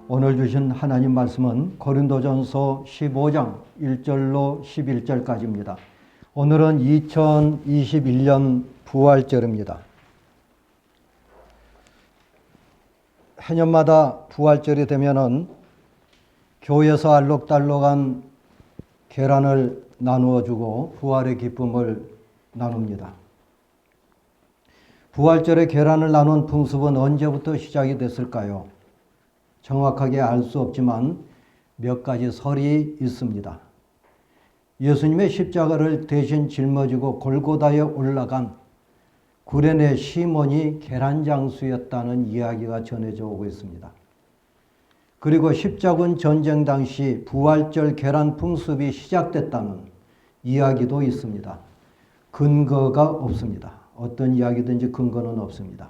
오늘 주신 하나님 말씀은 고린도전서 15장 1절로 11절까지입니다. 오늘은 2021년 부활절입니다. 해년마다 부활절이 되면은 교회에서 알록달록한 계란을 나누어 주고 부활의 기쁨을 나눕니다. 부활절에 계란을 나눈 풍습은 언제부터 시작이 됐을까요? 정확하게 알 수 없지만 몇 가지 설이 있습니다. 예수님의 십자가를 대신 짊어지고 골고다에 올라간 구레네 시몬이 계란장수였다는 이야기가 전해져 오고 있습니다. 그리고 십자군 전쟁 당시 부활절 계란 풍습이 시작됐다는 이야기도 있습니다. 근거가 없습니다. 어떤 이야기든지 근거는 없습니다.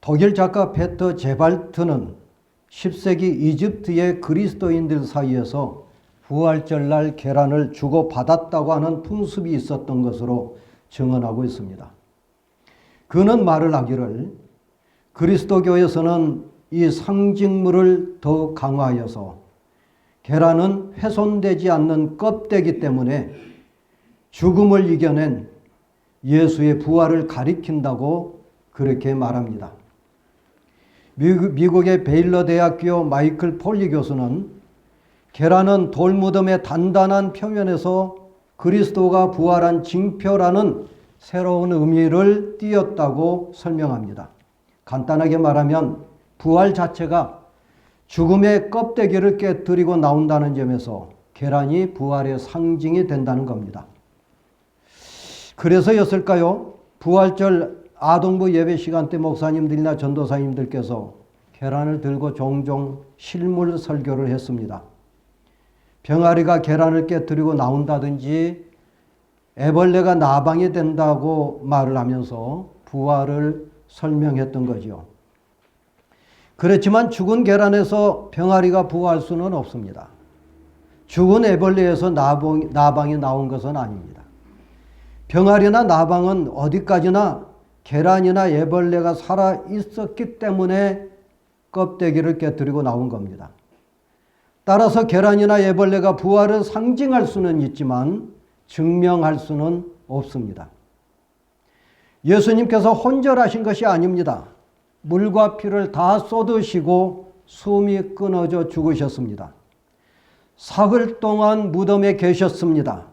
독일 작가 페터 제발트는 10세기 이집트의 그리스도인들 사이에서 부활절날 계란을 주고받았다고 하는 풍습이 있었던 것으로 증언하고 있습니다. 그는 말을 하기를 그리스도교에서는 이 상징물을 더 강화하여서 계란은 훼손되지 않는 껍데기 때문에 죽음을 이겨낸 예수의 부활을 가리킨다고 그렇게 말합니다. 미국의 베일러 대학교 마이클 폴리 교수는 계란은 돌무덤의 단단한 표면에서 그리스도가 부활한 징표라는 새로운 의미를 띄었다고 설명합니다. 간단하게 말하면 부활 자체가 죽음의 껍데기를 깨뜨리고 나온다는 점에서 계란이 부활의 상징이 된다는 겁니다. 그래서였을까요? 부활절 아동부 예배 시간 때 목사님들이나 전도사님들께서 계란을 들고 종종 실물 설교를 했습니다. 병아리가 계란을 깨뜨리고 나온다든지 애벌레가 나방이 된다고 말을 하면서 부활을 설명했던 거죠. 그렇지만 죽은 계란에서 병아리가 부화할 수는 없습니다. 죽은 애벌레에서 나방이 나온 것은 아닙니다. 병아리나 나방은 어디까지나 계란이나 애벌레가 살아 있었기 때문에 껍데기를 깨뜨리고 나온 겁니다. 따라서 계란이나 애벌레가 부활을 상징할 수는 있지만 증명할 수는 없습니다. 예수님께서 혼절하신 것이 아닙니다. 물과 피를 다 쏟으시고 숨이 끊어져 죽으셨습니다. 사흘 동안 무덤에 계셨습니다.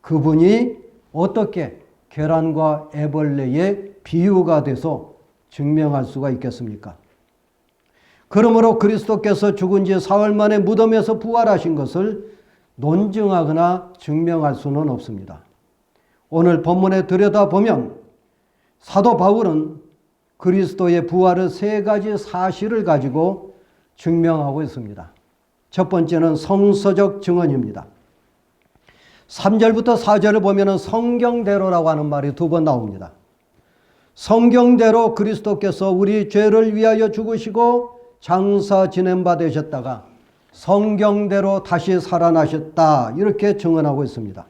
그분이 어떻게 계란과 애벌레의 비유가 돼서 증명할 수가 있겠습니까? 그러므로 그리스도께서 죽은 지 사흘 만에 무덤에서 부활하신 것을 논증하거나 증명할 수는 없습니다. 오늘 본문에 들여다보면 사도 바울은 그리스도의 부활의 세 가지 사실을 가지고 증명하고 있습니다. 첫 번째는 성서적 증언입니다. 3절부터 4절을 보면 성경대로라고 하는 말이 두 번 나옵니다. 성경대로 그리스도께서 우리 죄를 위하여 죽으시고 장사 지냄바 되셨다가 성경대로 다시 살아나셨다, 이렇게 증언하고 있습니다.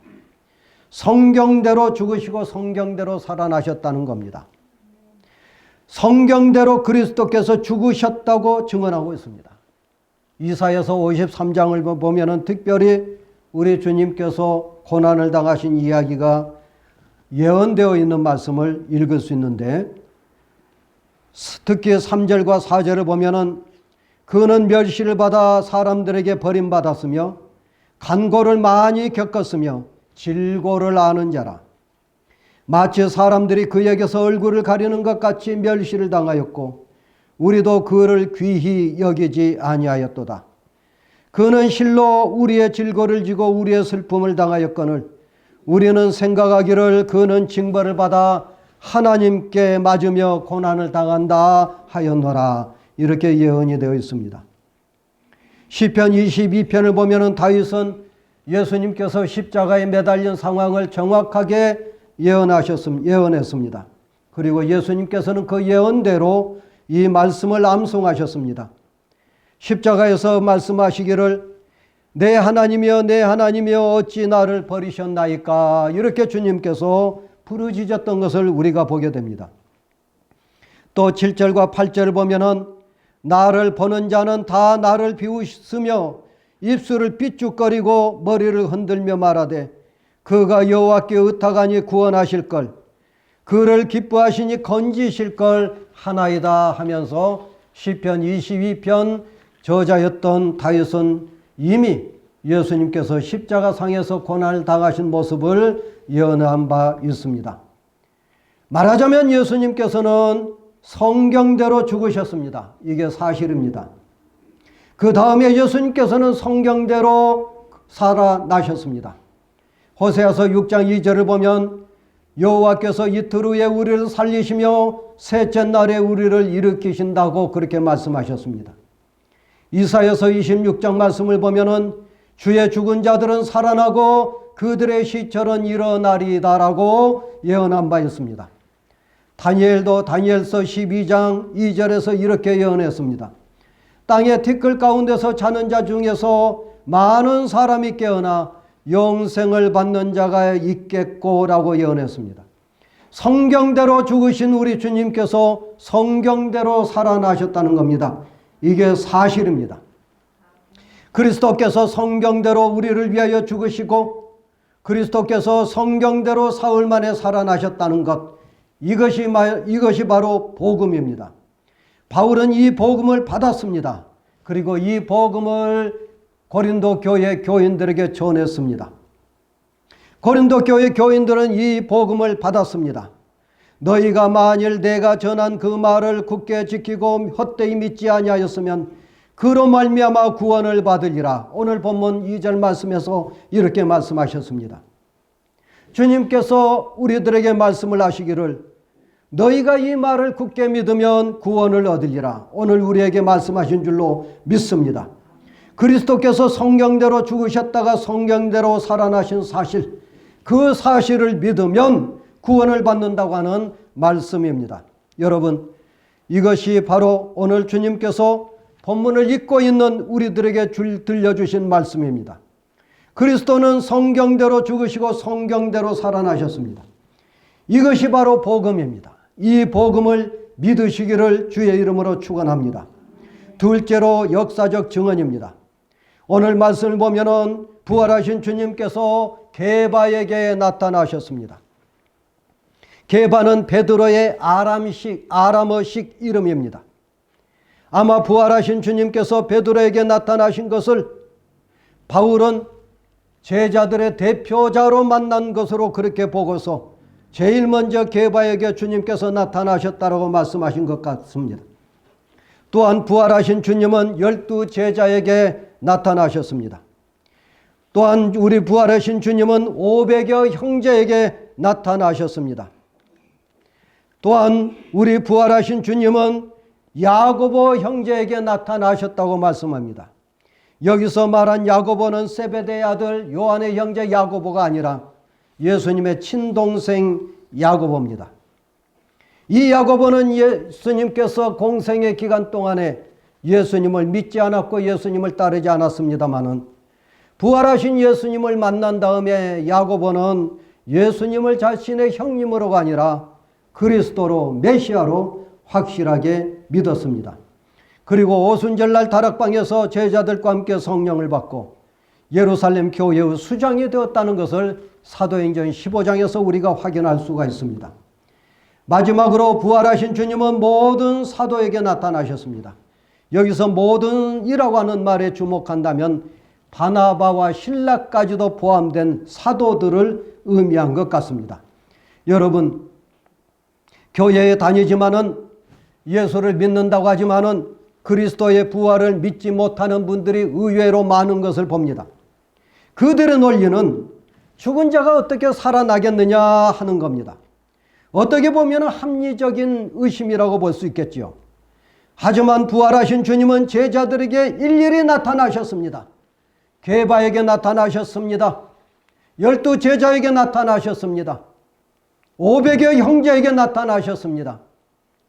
성경대로 죽으시고 성경대로 살아나셨다는 겁니다. 성경대로 그리스도께서 죽으셨다고 증언하고 있습니다. 이사야서 53장을 보면 특별히 우리 주님께서 고난을 당하신 이야기가 예언되어 있는 말씀을 읽을 수 있는데, 특히 3절과 4절을 보면 그는 멸시를 받아 사람들에게 버림받았으며 간고를 많이 겪었으며 질고를 아는 자라. 마치 사람들이 그에게서 얼굴을 가리는 것 같이 멸시를 당하였고 우리도 그를 귀히 여기지 아니하였도다. 그는 실로 우리의 질고를 지고 우리의 슬픔을 당하였거늘 우리는 생각하기를 그는 징벌을 받아 하나님께 맞으며 고난을 당한다 하였노라, 이렇게 예언이 되어 있습니다. 시편 22편을 보면 다윗은 예수님께서 십자가에 매달린 상황을 정확하게 예언했습니다. 그리고 예수님께서는 그 예언대로 이 말씀을 암송하셨습니다. 십자가에서 말씀하시기를 내 하나님이여 내 하나님이여 어찌 나를 버리셨나이까, 이렇게 주님께서 부르짖었던 것을 우리가 보게 됩니다. 또 7절과 8절을 보면은 나를 보는 자는 다 나를 비웃으며 입술을 삐죽거리고 머리를 흔들며 말하되 그가 여호와께 의탁하니 구원하실 걸, 그를 기뻐하시니 건지실 걸 하나이다 하면서 시편 22편 저자였던 다윗은 이미 예수님께서 십자가상에서 고난을 당하신 모습을 예언한 바 있습니다. 말하자면 예수님께서는 성경대로 죽으셨습니다. 이게 사실입니다. 그 다음에 예수님께서는 성경대로 살아나셨습니다. 호세아서 6장 2절을 보면 여호와께서 이틀 후에 우리를 살리시며 셋째 날에 우리를 일으키신다고 그렇게 말씀하셨습니다. 이사야서 26장 말씀을 보면은 주의 죽은 자들은 살아나고 그들의 시체는 일어나리다라고 예언한 바 있습니다. 다니엘도 다니엘서 12장 2절에서 이렇게 예언했습니다. 땅의 티끌 가운데서 자는 자 중에서 많은 사람이 깨어나 영생을 받는 자가 있겠고라고 예언했습니다. 성경대로 죽으신 우리 주님께서 성경대로 살아나셨다는 겁니다. 이게 사실입니다. 그리스도께서 성경대로 우리를 위하여 죽으시고 그리스도께서 성경대로 사흘 만에 살아나셨다는 것, 이것이 바로 복음입니다. 바울은 이 복음을 받았습니다. 그리고 이 복음을 고린도 교회 교인들에게 전했습니다. 고린도 교회 교인들은 이 복음을 받았습니다. 너희가 만일 내가 전한 그 말을 굳게 지키고 헛되이 믿지 아니하였으면 그로 말미암아 구원을 받으리라. 오늘 본문 2절 말씀에서 이렇게 말씀하셨습니다. 주님께서 우리들에게 말씀을 하시기를 너희가 이 말을 굳게 믿으면 구원을 얻으리라. 오늘 우리에게 말씀하신 줄로 믿습니다. 그리스도께서 성경대로 죽으셨다가 성경대로 살아나신 사실, 그 사실을 믿으면 구원을 받는다고 하는 말씀입니다. 여러분, 이것이 바로 오늘 주님께서 본문을 읽고 있는 우리들에게 들려주신 말씀입니다. 그리스도는 성경대로 죽으시고 성경대로 살아나셨습니다. 이것이 바로 복음입니다. 이 복음을 믿으시기를 주의 이름으로 축원합니다. 둘째로 역사적 증언입니다. 오늘 말씀을 보면은 부활하신 주님께서 게바에게 나타나셨습니다. 게바는 베드로의 아람어식 이름입니다. 아마 부활하신 주님께서 베드로에게 나타나신 것을 바울은 제자들의 대표자로 만난 것으로 그렇게 보고서 제일 먼저 게바에게 주님께서 나타나셨다고 말씀하신 것 같습니다. 또한 부활하신 주님은 12 제자에게 나타나셨습니다. 또한 우리 부활하신 주님은 500여 형제에게 나타나셨습니다. 또한 우리 부활하신 주님은 야고보 형제에게 나타나셨다고 말씀합니다. 여기서 말한 야고보는 세베대의 아들 요한의 형제 야고보가 아니라 예수님의 친동생 야고보입니다. 이 야고보는 예수님께서 공생의 기간 동안에 예수님을 믿지 않았고 예수님을 따르지 않았습니다마는 부활하신 예수님을 만난 다음에 야고보는 예수님을 자신의 형님으로가 아니라 그리스도로 메시아로 확실하게 믿었습니다. 그리고 오순절날 다락방에서 제자들과 함께 성령을 받고 예루살렘 교회의 수장이 되었다는 것을 사도행전 15장에서 우리가 확인할 수가 있습니다. 마지막으로 부활하신 주님은 모든 사도에게 나타나셨습니다. 여기서 모든이라고 하는 말에 주목한다면 바나바와 실라까지도 포함된 사도들을 의미한 것 같습니다. 여러분, 교회에 다니지만은 예수를 믿는다고 하지만은 그리스도의 부활을 믿지 못하는 분들이 의외로 많은 것을 봅니다. 그들의 논리는 죽은 자가 어떻게 살아나겠느냐 하는 겁니다. 어떻게 보면 합리적인 의심이라고 볼 수 있겠죠. 하지만 부활하신 주님은 제자들에게 일일이 나타나셨습니다. 게바에게 나타나셨습니다. 12 제자에게 나타나셨습니다. 500여 형제에게 나타나셨습니다.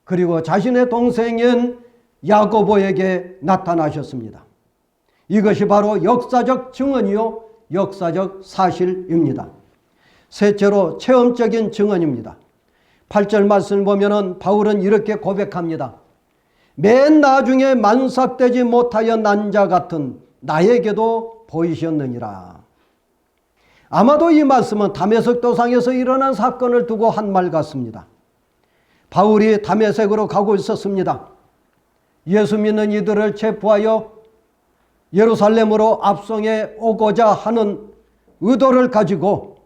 그리고 자신의 동생인 야고보에게 나타나셨습니다. 이것이 바로 역사적 증언이요 역사적 사실입니다. 셋째로 체험적인 증언입니다. 8절 말씀을 보면은 바울은 이렇게 고백합니다. 맨 나중에 만삭되지 못하여 난 자 같은 나에게도 보이셨느니라. 아마도 이 말씀은 다메섹 도상에서 일어난 사건을 두고 한 말 같습니다. 바울이 다메섹으로 가고 있었습니다. 예수 믿는 이들을 체포하여 예루살렘으로 압송해 오고자 하는 의도를 가지고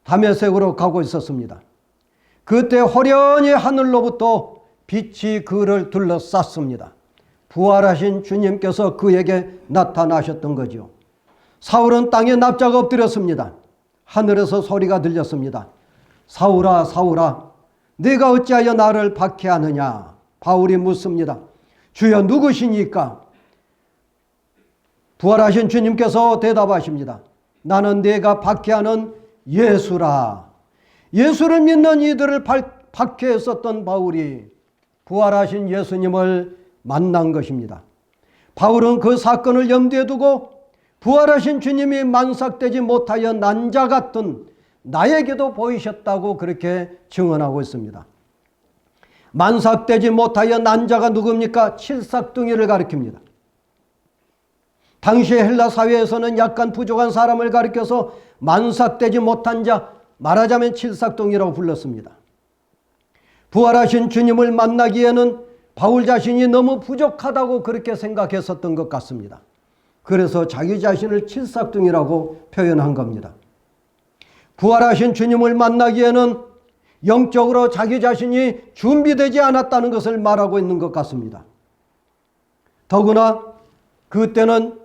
다메섹으로 가고 있었습니다. 그때 호련히 하늘로부터 빛이 그를 둘러쌌습니다. 부활하신 주님께서 그에게 나타나셨던 거죠. 사울은 땅에 납작 엎드렸습니다. 하늘에서 소리가 들렸습니다. 사울아, 사울아, 네가 어찌하여 나를 박해하느냐? 바울이 묻습니다. 주여, 누구시니까? 부활하신 주님께서 대답하십니다. 나는 네가 박해하는 예수라. 예수를 믿는 이들을 박해했었던 바울이 부활하신 예수님을 만난 것입니다. 바울은 그 사건을 염두에 두고 부활하신 주님이 만삭되지 못하여 난 자 같은 나에게도 보이셨다고 그렇게 증언하고 있습니다. 만삭되지 못하여 난 자가 누굽니까? 칠삭둥이를 가리킵니다. 당시 헬라 사회에서는 약간 부족한 사람을 가리켜서 만삭되지 못한 자, 말하자면 칠삭둥이라고 불렀습니다. 부활하신 주님을 만나기에는 바울 자신이 너무 부족하다고 그렇게 생각했었던 것 같습니다. 그래서 자기 자신을 칠삭둥이라고 표현한 겁니다. 부활하신 주님을 만나기에는 영적으로 자기 자신이 준비되지 않았다는 것을 말하고 있는 것 같습니다. 더구나 그때는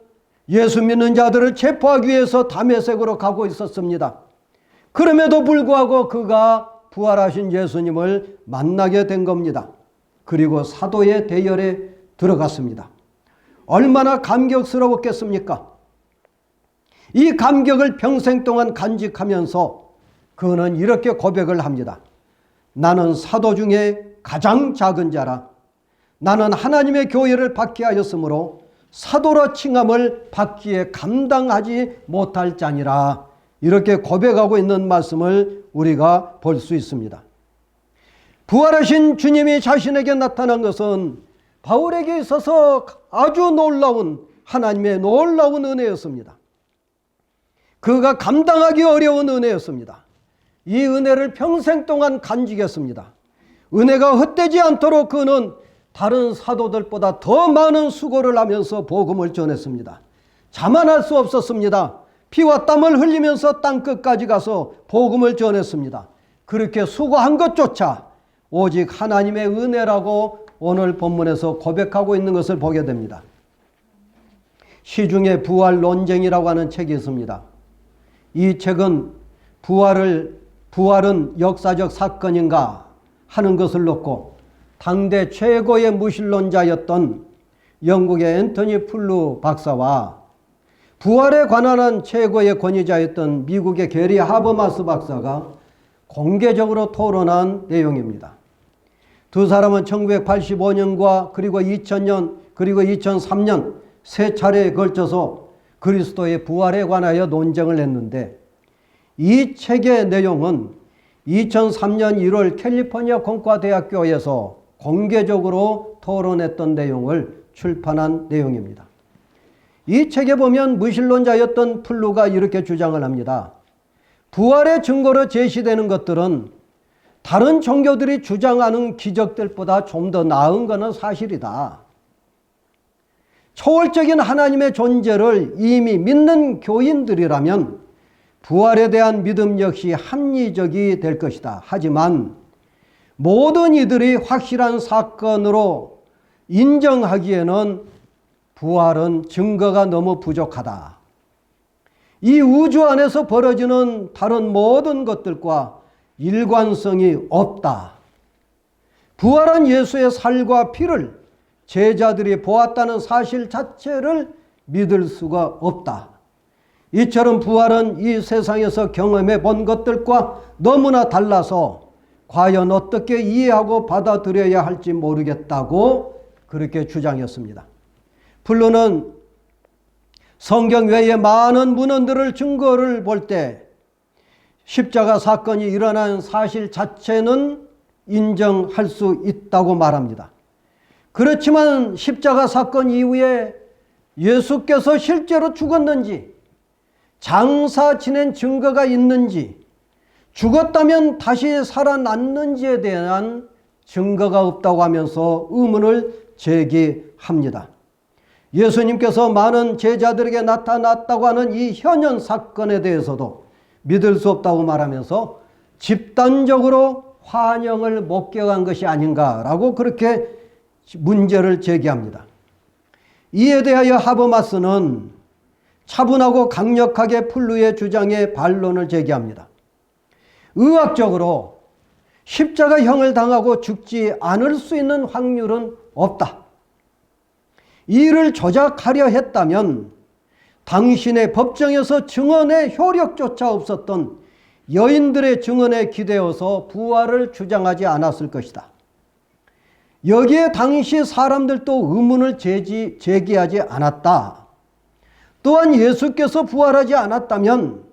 예수 믿는 자들을 체포하기 위해서 다메섹으로 가고 있었습니다. 그럼에도 불구하고 그가 부활하신 예수님을 만나게 된 겁니다. 그리고 사도의 대열에 들어갔습니다. 얼마나 감격스러웠겠습니까? 이 감격을 평생 동안 간직하면서 그는 이렇게 고백을 합니다. 나는 사도 중에 가장 작은 자라. 나는 하나님의 교회를 박해하였으므로 사도라 칭함을 받기에 감당하지 못할 자니라. 이렇게 고백하고 있는 말씀을 우리가 볼 수 있습니다. 부활하신 주님이 자신에게 나타난 것은 바울에게 있어서 아주 놀라운 하나님의 놀라운 은혜였습니다. 그가 감당하기 어려운 은혜였습니다. 이 은혜를 평생 동안 간직했습니다. 은혜가 헛되지 않도록 그는 다른 사도들보다 더 많은 수고를 하면서 복음을 전했습니다. 자만할 수 없었습니다. 피와 땀을 흘리면서 땅끝까지 가서 복음을 전했습니다. 그렇게 수고한 것조차 오직 하나님의 은혜라고 오늘 본문에서 고백하고 있는 것을 보게 됩니다. 시중에 부활 논쟁이라고 하는 책이 있습니다. 이 책은 부활은 역사적 사건인가 하는 것을 놓고 당대 최고의 무신론자였던 영국의 앤토니 플루 박사와 부활에 관한 최고의 권위자였던 미국의 게리 하버마스 박사가 공개적으로 토론한 내용입니다. 두 사람은 1985년과 그리고 2000년 그리고 2003년 세 차례에 걸쳐서 그리스도의 부활에 관하여 논쟁을 했는데 이 책의 내용은 2003년 1월 캘리포니아 공과대학교에서 공개적으로 토론했던 내용을 출판한 내용입니다. 이 책에 보면 무신론자였던 플루가 이렇게 주장을 합니다. 부활의 증거로 제시되는 것들은 다른 종교들이 주장하는 기적들보다 좀 더 나은 것은 사실이다. 초월적인 하나님의 존재를 이미 믿는 교인들이라면 부활에 대한 믿음 역시 합리적이 될 것이다. 하지만 모든 이들이 확실한 사건으로 인정하기에는 부활은 증거가 너무 부족하다. 이 우주 안에서 벌어지는 다른 모든 것들과 일관성이 없다. 부활한 예수의 살과 피를 제자들이 보았다는 사실 자체를 믿을 수가 없다. 이처럼 부활은 이 세상에서 경험해 본 것들과 너무나 달라서 과연 어떻게 이해하고 받아들여야 할지 모르겠다고 그렇게 주장했습니다. 플루는 성경 외에 많은 문헌들을 증거를 볼 때 십자가 사건이 일어난 사실 자체는 인정할 수 있다고 말합니다. 그렇지만 십자가 사건 이후에 예수께서 실제로 죽었는지, 장사 지낸 증거가 있는지, 죽었다면 다시 살아났는지에 대한 증거가 없다고 하면서 의문을 제기합니다. 예수님께서 많은 제자들에게 나타났다고 하는 이 현현 사건에 대해서도 믿을 수 없다고 말하면서 집단적으로 환영을 목격한 것이 아닌가라고 그렇게 문제를 제기합니다. 이에 대하여 하버마스는 차분하고 강력하게 플루의 주장에 반론을 제기합니다. 의학적으로 십자가형을 당하고 죽지 않을 수 있는 확률은 없다. 이를 조작하려 했다면 당신의 법정에서 증언의 효력조차 없었던 여인들의 증언에 기대어서 부활을 주장하지 않았을 것이다. 여기에 당시 사람들도 의문을 제기하지 않았다. 또한 예수께서 부활하지 않았다면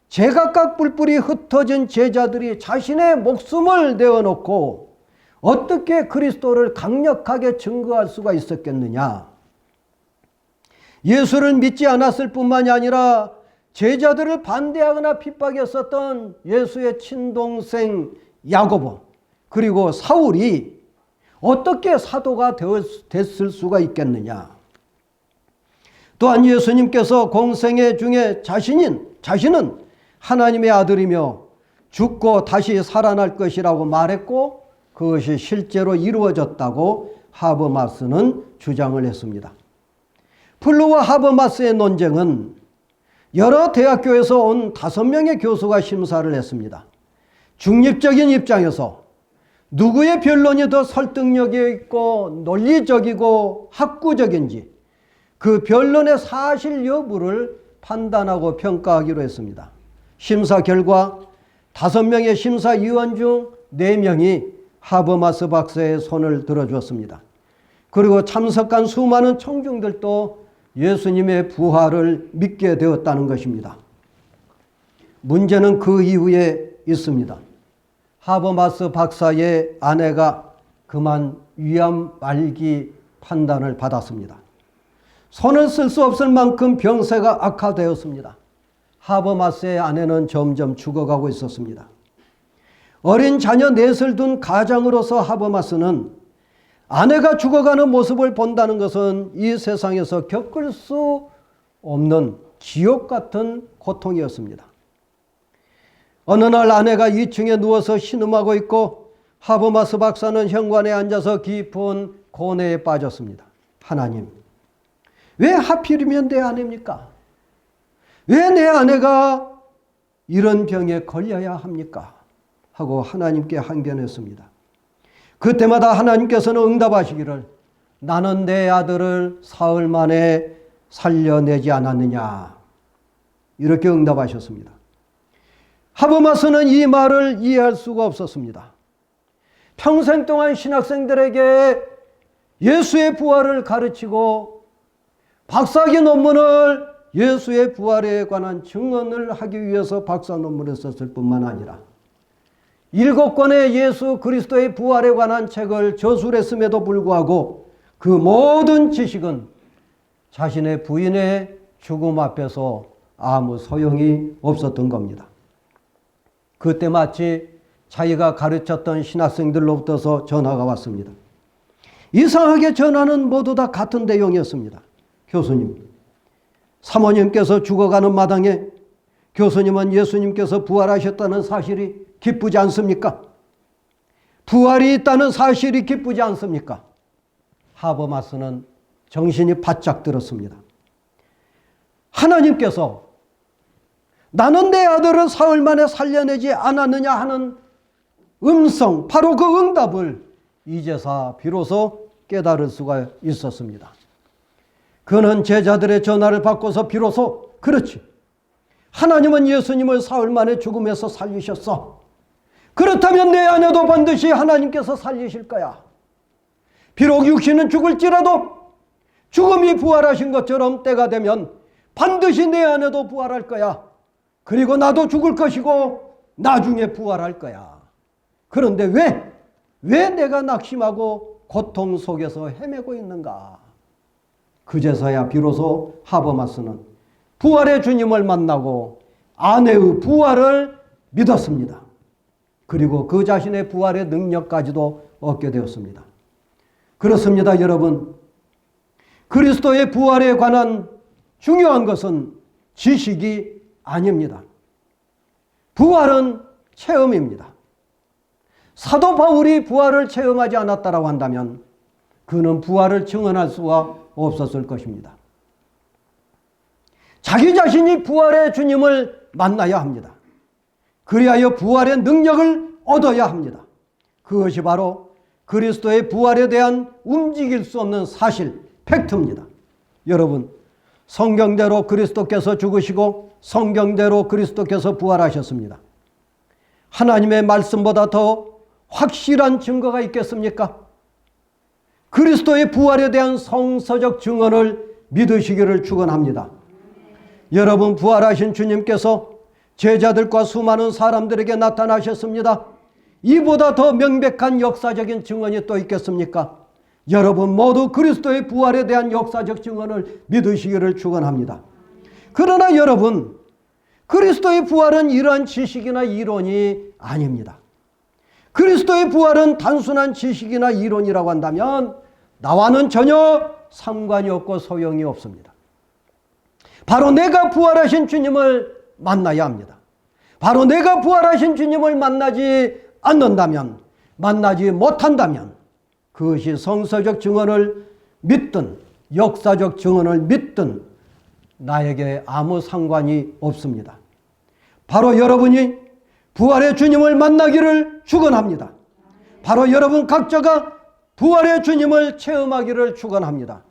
제각각 뿔뿔이 흩어진 제자들이 자신의 목숨을 내어놓고 어떻게 그리스도를 강력하게 증거할 수가 있었겠느냐. 예수를 믿지 않았을 뿐만이 아니라 제자들을 반대하거나 핍박했었던 예수의 친동생 야고보 그리고 사울이 어떻게 사도가 됐을 수가 있겠느냐. 또한 예수님께서 공생애 중에 자신은 하나님의 아들이며 죽고 다시 살아날 것이라고 말했고 그것이 실제로 이루어졌다고 하버마스는 주장을 했습니다. 플루와 하버마스의 논쟁은 여러 대학교에서 온 5명의 교수가 심사를 했습니다. 중립적인 입장에서 누구의 변론이 더 설득력이 있고 논리적이고 학구적인지 그 변론의 사실 여부를 판단하고 평가하기로 했습니다. 심사 결과 5명의 심사위원 중 4명이 하버마스 박사의 손을 들어주었습니다. 그리고 참석한 수많은 청중들도 예수님의 부활을 믿게 되었다는 것입니다. 문제는 그 이후에 있습니다. 하버마스 박사의 아내가 그만 위암 말기 판단을 받았습니다. 손을 쓸 수 없을 만큼 병세가 악화되었습니다. 하버마스의 아내는 점점 죽어가고 있었습니다. 어린 자녀 넷을 둔 가장으로서 하버마스는 아내가 죽어가는 모습을 본다는 것은 이 세상에서 겪을 수 없는 지옥 같은 고통이었습니다. 어느 날 아내가 2층에 누워서 신음하고 있고 하버마스 박사는 현관에 앉아서 깊은 고뇌에 빠졌습니다. 하나님, 왜 하필이면 내 아내입니까? 왜 내 아내가 이런 병에 걸려야 합니까? 하고 하나님께 항변했습니다. 그때마다 하나님께서는 응답하시기를 나는 내 아들을 사흘 만에 살려내지 않았느냐 이렇게 응답하셨습니다. 하버마스는 이 말을 이해할 수가 없었습니다. 평생 동안 신학생들에게 예수의 부활을 가르치고 박사학위 논문을 예수의 부활에 관한 증언을 하기 위해서 박사 논문을 썼을 뿐만 아니라 7권의 예수 그리스도의 부활에 관한 책을 저술했음에도 불구하고 그 모든 지식은 자신의 부인의 죽음 앞에서 아무 소용이 없었던 겁니다. 그때 마치 자기가 가르쳤던 신학생들로부터 전화가 왔습니다. 이상하게 전화는 모두 다 같은 내용이었습니다. 교수님, 사모님께서 죽어가는 마당에 교수님은 예수님께서 부활하셨다는 사실이 기쁘지 않습니까? 부활이 있다는 사실이 기쁘지 않습니까? 하버마스는 정신이 바짝 들었습니다. 하나님께서 나는 내 아들을 사흘 만에 살려내지 않았느냐 하는 음성, 바로 그 응답을 이제서 비로소 깨달을 수가 있었습니다. 그는 제자들의 전화를 받고서 비로소 그렇지, 하나님은 예수님을 사흘 만에 죽음에서 살리셨어. 그렇다면 내 아내도 반드시 하나님께서 살리실 거야. 비록 육신은 죽을지라도 죽음이 부활하신 것처럼 때가 되면 반드시 내 아내도 부활할 거야. 그리고 나도 죽을 것이고 나중에 부활할 거야. 그런데 왜 내가 낙심하고 고통 속에서 헤매고 있는가? 그제서야 비로소 하버마스는 부활의 주님을 만나고 아내의 부활을 믿었습니다. 그리고 그 자신의 부활의 능력까지도 얻게 되었습니다. 그렇습니다, 여러분. 그리스도의 부활에 관한 중요한 것은 지식이 아닙니다. 부활은 체험입니다. 사도 바울이 부활을 체험하지 않았다고 한다면 그는 부활을 증언할 수가 없었을 것입니다. 자기 자신이 부활의 주님을 만나야 합니다. 그리하여 부활의 능력을 얻어야 합니다. 그것이 바로 그리스도의 부활에 대한 움직일 수 없는 사실, 팩트입니다. 여러분, 성경대로 그리스도께서 죽으시고 성경대로 그리스도께서 부활하셨습니다. 하나님의 말씀보다 더 확실한 증거가 있겠습니까? 그리스도의 부활에 대한 성서적 증언을 믿으시기를 축원합니다. 여러분, 부활하신 주님께서 제자들과 수많은 사람들에게 나타나셨습니다. 이보다 더 명백한 역사적인 증언이 또 있겠습니까? 여러분 모두 그리스도의 부활에 대한 역사적 증언을 믿으시기를 축원합니다. 그러나 여러분, 그리스도의 부활은 이러한 지식이나 이론이 아닙니다. 그리스도의 부활은 단순한 지식이나 이론이라고 한다면 나와는 전혀 상관이 없고 소용이 없습니다. 바로 내가 부활하신 주님을 만나야 합니다. 바로 내가 부활하신 주님을 만나지 않는다면, 만나지 못한다면 그것이 성서적 증언을 믿든 역사적 증언을 믿든 나에게 아무 상관이 없습니다. 바로 여러분이 부활의 주님을 만나기를 축원합니다. 바로 여러분 각자가 부활의 주님을 체험하기를 축원합니다.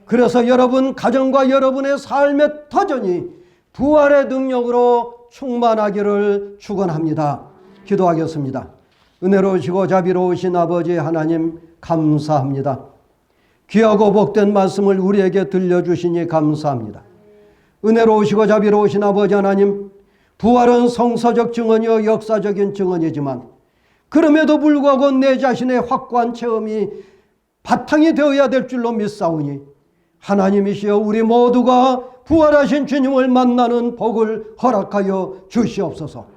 그래서 여러분 가정과 여러분의 삶의 터전이 부활의 능력으로 충만하기를 축원합니다. 기도하겠습니다. 은혜로우시고 자비로우신 아버지 하나님 감사합니다. 귀하고 복된 말씀을 우리에게 들려주시니 감사합니다. 은혜로우시고 자비로우신 아버지 하나님, 부활은 성서적 증언이요 역사적인 증언이지만 그럼에도 불구하고 내 자신의 확고한 체험이 바탕이 되어야 될 줄로 믿사오니 하나님이시여 우리 모두가 부활하신 주님을 만나는 복을 허락하여 주시옵소서.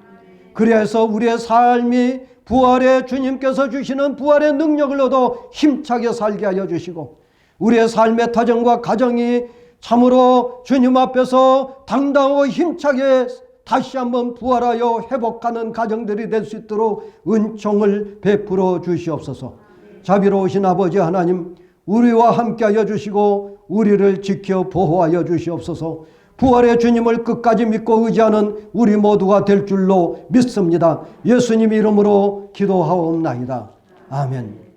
그래서 우리의 삶이 부활의 주님께서 주시는 부활의 능력을 얻어 힘차게 살게 하여 주시고 우리의 삶의 터전과 가정이 참으로 주님 앞에서 당당하고 힘차게 다시 한번 부활하여 회복하는 가정들이 될 수 있도록 은총을 베풀어 주시옵소서. 자비로우신 아버지 하나님, 우리와 함께하여 주시고 우리를 지켜 보호하여 주시옵소서. 부활의 주님을 끝까지 믿고 의지하는 우리 모두가 될 줄로 믿습니다. 예수님 이름으로 기도하옵나이다. 아멘.